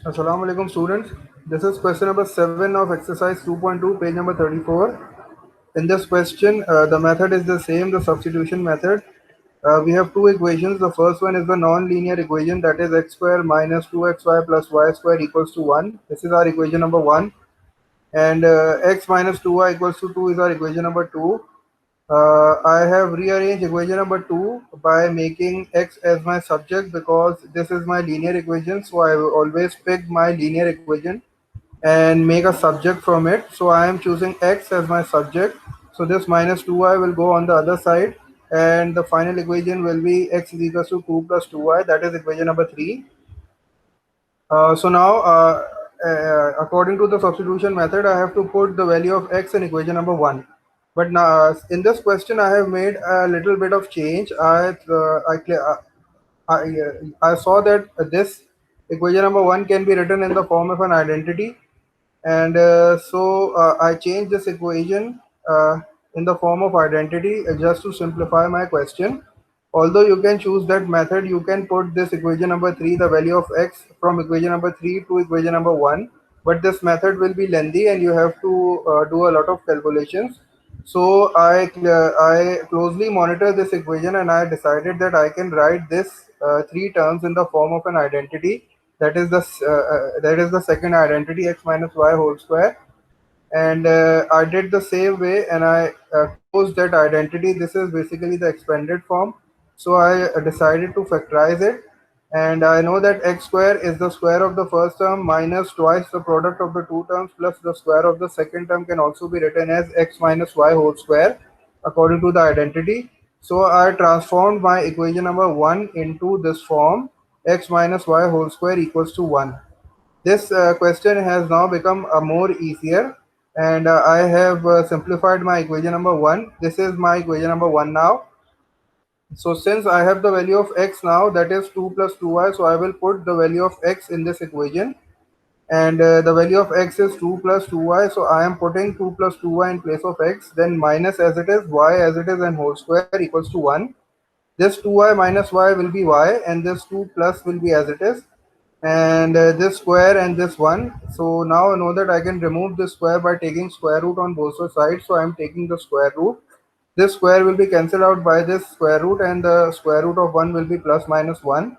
Assalamu alaikum students. This is question number 7 of exercise 2.2, page number 34. In this question, the method is the same, the substitution method. We have two equations. The first one is the non-linear equation, that is x square minus 2xy plus y square equals to 1. This is our equation number 1. And x minus 2y equals to 2 is our equation number 2. I have rearranged equation number 2 by making x as my subject because this is my linear equation. So I will always pick my linear equation and make a subject from it. So I am choosing x as my subject. So this minus 2y will go on the other side, and the final equation will be x is equals to 2 plus 2y. That is equation number 3. So now, according to the substitution method, I have to put the value of x in equation number 1. But now, in this question, I have made a little bit of change. I saw that this equation number 1 can be written in the form of an identity, and I changed this equation in the form of identity just to simplify my question. Although you can choose that method, you can put this equation number 3, the value of x, from equation number 3 to equation number 1, but this method will be lengthy and you have to do a lot of calculations. So I closely monitor this equation and I decided that I can write this three terms in the form of an identity. That is the second identity, x minus y whole square. And I did the same way, and I closed that identity. This is basically the expanded form. So I decided to factorize it, and I know that x square is the square of the first term minus twice the product of the two terms plus the square of the second term can also be written as x minus y whole square according to the identity. So I transformed my equation number 1 into this form, x minus y whole square equals to 1. This question has now become more easier, and I have simplified my equation number 1. This is my equation number 1 now. So since I have the value of x now, that is 2 plus 2y, so I will put the value of x in this equation, and the value of x is 2 plus 2y, so I am putting 2 plus 2y in place of x, then minus as it is, y as it is, and whole square equals to 1. This 2y minus y will be y, and this 2 plus will be as it is, and this square and this 1. So now I know that I can remove this square by taking square root on both the sides. So I am taking the square root. This square will be cancelled out by this square root, and the square root of 1 will be plus minus 1.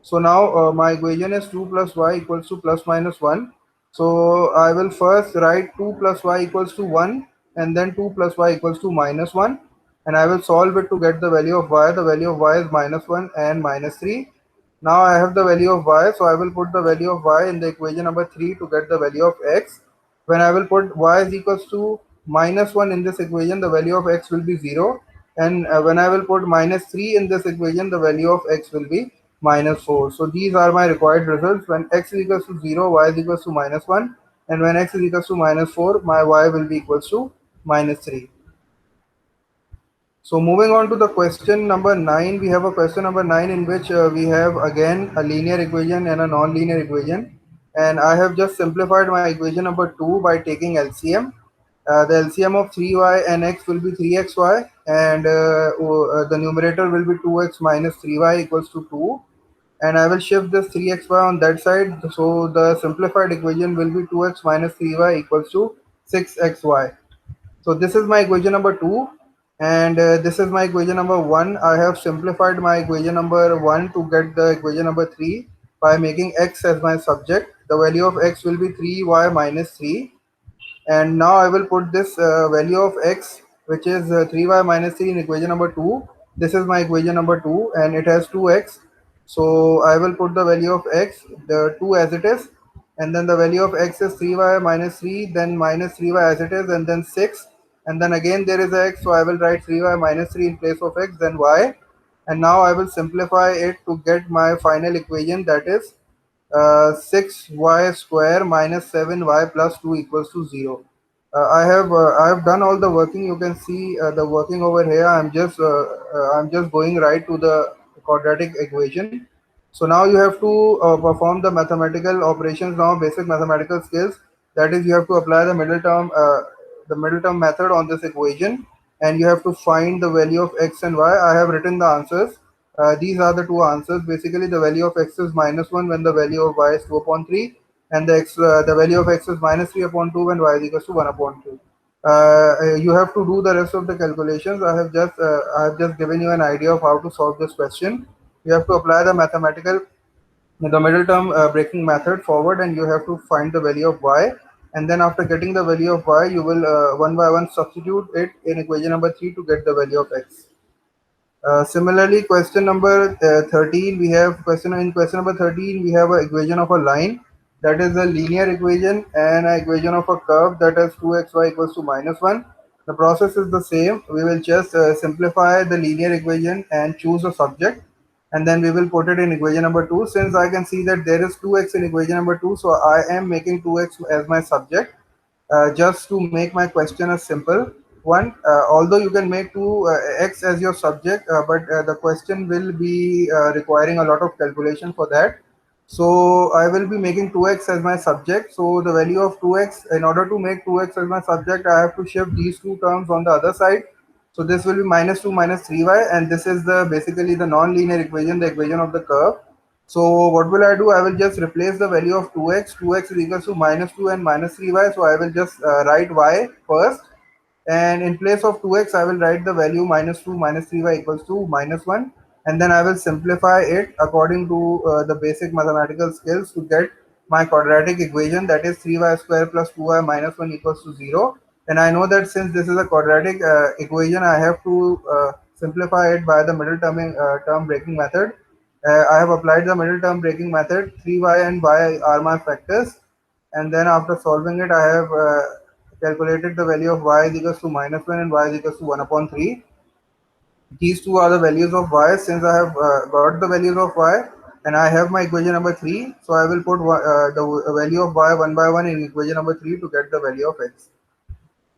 So now my equation is 2 plus y equals to plus minus 1. So I will first write 2 plus y equals to 1, and then 2 plus y equals to minus 1, and I will solve it to get the value of y. The value of y is minus 1 and minus 3. Now I have the value of y, so I will put the value of y in the equation number 3 to get the value of x. When I will put y is equals to minus 1 in this equation, the value of x will be 0. And when I will put minus 3 in this equation, the value of x will be minus 4. So these are my required results. When x is equals to 0, y is equals to minus 1. And when x is equals to minus 4, my y will be equals to minus 3. So moving on to the question number 9, we have a question number 9 in which we have again a linear equation and a non-linear equation. And I have just simplified my equation number 2 by taking LCM. The LCM of 3y and x will be 3xy, and the numerator will be 2x minus 3y equals to 2. And I will shift this 3xy on that side. So the simplified equation will be 2x minus 3y equals to 6xy. So this is my equation number 2, and this is my equation number 1. I have simplified my equation number 1 to get the equation number 3 by making x as my subject. The value of x will be 3y minus 3, and now I will put this value of x, which is 3y minus 3, in equation number 2. This is my equation number 2, and it has 2x. So I will put the value of x, the 2 as it is, and then the value of x is 3y minus 3, then minus 3y as it is, and then 6, and then again there is a x, so I will write 3y minus 3 in place of x, then y. And now I will simplify it to get my final equation, that is 6y square minus 7y plus 2 equals to 0. I have done all the working. You can see the working over here. I'm just going right to the quadratic equation. So now you have to perform the mathematical operations now, basic mathematical skills. That is, you have to apply the middle term method on this equation, and you have to find the value of x and y. I have written the answers. These are the two answers. Basically, the value of x is -1 when the value of y is 2 upon 3, and the value of x is -3 upon 2 when y is equals to 1 upon 2. You have to do the rest of the calculations. I have just given you an idea of how to solve this question. You have to apply the middle term breaking method forward, and you have to find the value of y, and then after getting the value of y, you will one by one substitute it in equation number 3 to get the value of x. Similarly, question number 13, we have question number 13, we have an equation of a line, that is a linear equation, and an equation of a curve, that is 2xy equals to -1. The process is the same. We will just simplify the linear equation and choose a subject, and then we will put it in equation number 2. Since I can see that there is 2x in equation number 2, so I am making 2x as my subject, just to make my question a simple one. Although you can make 2x as your subject, but the question will be requiring a lot of calculation for that. So I will be making 2x as my subject. So the value of 2x, in order to make 2x as my subject, I have to shift these two terms on the other side. So this will be -2 minus 3y, and this is the basically the non-linear equation, the equation of the curve. So what will I do? I will just replace the value of 2x. 2x is equals to -2 and -3y. So I will just write y first. And in place of 2x, I will write the value -2 minus 3y equals to -1. And then I will simplify it according to the basic mathematical skills to get my quadratic equation, that is 3y square plus 2y minus 1 equals to 0. And I know that since this is a quadratic equation, I have to simplify it by the middle term breaking method. I have applied the middle term breaking method. 3y and y are my factors, and then after solving it, I have calculated the value of y is equals to -1 and y is equals to 1 upon 3. These two are the values of y. Since I have got the values of y and I have my equation number 3, so I will put the value of y one by one in equation number 3 to get the value of x.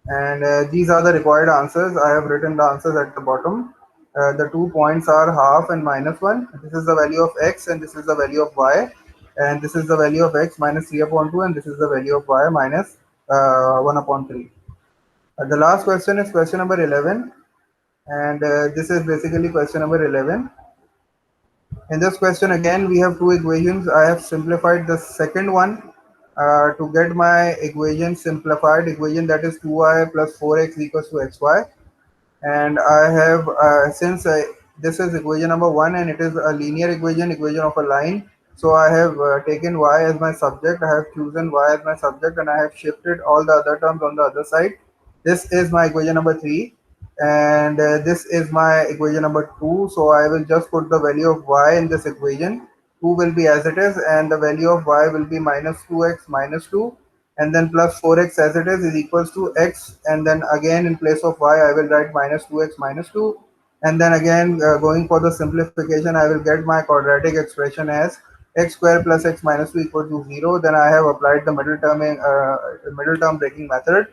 And these are the required answers. I have written the answers at the bottom. The 2 points are half and -1. This is the value of x, and this is the value of y, and this is the value of x minus 3 upon 2, and this is the value of y minus 1 upon 3. The last question is question number 11, and this is basically question number 11. In this question again, we have two equations. I have simplified the second one to get my equation, simplified equation, that is 2y plus 4x equals to xy. And I have since this is equation number 1 and it is a linear equation of a line, so I have taken y as my subject. I have chosen y as my subject, and I have shifted all the other terms on the other side. This is my equation number 3, and this is my equation number 2. So I will just put the value of y in this equation. 2 will be as it is, and the value of y will be -2x minus 2, and then plus 4x as it is equals to x, and then again in place of y I will write -2x minus 2, and then again going for the simplification, I will get my quadratic expression as x square plus x minus 2 equal to 0. Then I have applied the middle term breaking method,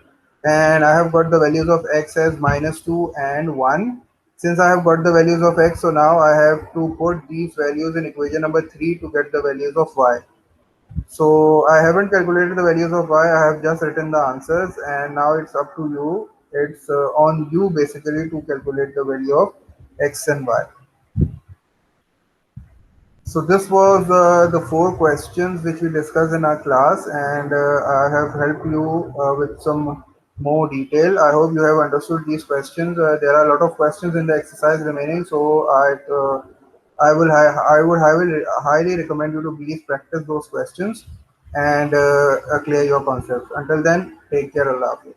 and I have got the values of x as -2 and 1. Since I have got the values of x, so now I have to put these values in equation number 3 to get the values of y. So I haven't calculated the values of y, I have just written the answers, and now it's up to you. It's on you basically to calculate the value of x and y. So this was the 4 questions which we discussed in our class, and I have helped you with some more detail. I hope you have understood these questions. There are a lot of questions in the exercise remaining, so I will highly recommend you to please practice those questions and clear your concepts. Until then, take care. Allah Hafiz.